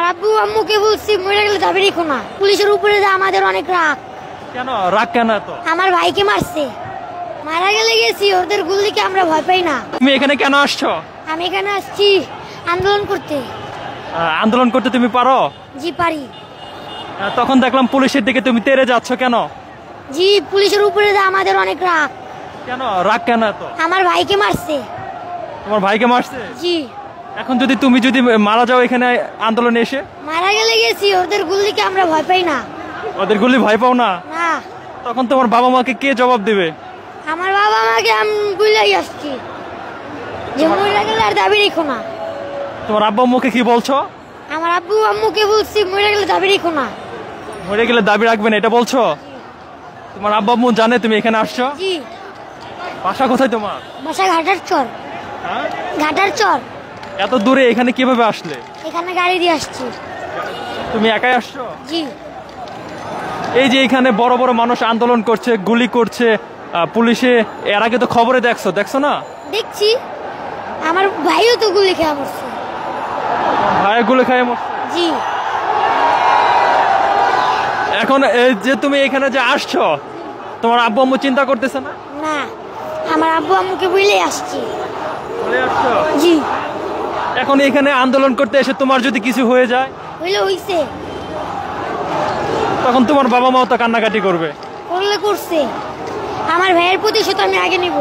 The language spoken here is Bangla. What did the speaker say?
আব্বু আম্মুকে বলছি মরে গেলে যাবে রেখো না। পুলিশের উপরে যে আমাদের অনেক রাগ। কেন রাগ কেন এত? আমার ভাইকে মারছে, মারা গেলে গেছি, ওদের গুলিকে আমরা ভয় পাই না। তুমি এখানে কেন আসছো? আমি এখানে আসছি আন্দোলন করতে। আন্দোলন করতে তুমি পারো? জি পারি। তখন দেখলাম পুলিশের দিকে তুমি তেড়ে যাচ্ছ কেন? জি পুলিশের উপরে যে আমাদের অনেক রাগ। কেন রাগ কেন এত? আমার ভাইকে মারছে। তোমার ভাইকে মারছে? জি। এখন তুমি যদি মারা যাও এখানে আন্দোলনে এসে? মারা গেলে গেছি, ওদের গুলিকে আমরা ভয় পাই না। ওদের গুলি ভয় পাও না? না। তখন তোমার বাবা মাকে কে জবাব দিবে? আমার বাবা মাকে আমি বুঝলাই আসছি যে মরে গেলে আর দাবি রেখো না। তোমার আব্বু আম্মুকে কি বলছো? আমার আব্বু আম্মুকে বলছি মরে গেলে দাবি রেখো না। মরে গেলে দাবি রাখবেন এটা বলছো? তোমার আব্বু আম্মু জানে তুমি এখানে আসছো? জি। বাসা কোথায় তোমার? বাসা ঘাটার চর। হ্যাঁ? ঘাটার চর। এত দূরে এখানে কিভাবে আসলে? এখানে গাড়ি দিয়ে আসছি। তুমি একাই আসছো? জি। এই যে এখানে বড় বড় মানুষ আন্দোলন করছে, গুলি করছে, পুলিশে এর আগে তো খবরে দেখছো না? দেখছি। আমার ভাইও তো গুলি খেয়ে মরছে। ভাই গুলি খেয়ে মরছে? জি। এখন এই যে তুমি এখানে যে আসছো, তোমার আব্বু আম্মু চিন্তা করতেছে না? না, আমার আব্বু আম্মুকে বলে আসছি। বলে আসছো? জি। এখন এখানে আন্দোলন করতে এসে তোমার যদি কিছু হয়ে যায়? হইছে। তখন তোমার বাবা মাও তো কান্নাকাটি করবে। করলে করছে। আমার ভাইয়ের প্রতিশোধ আমি আগে নিব।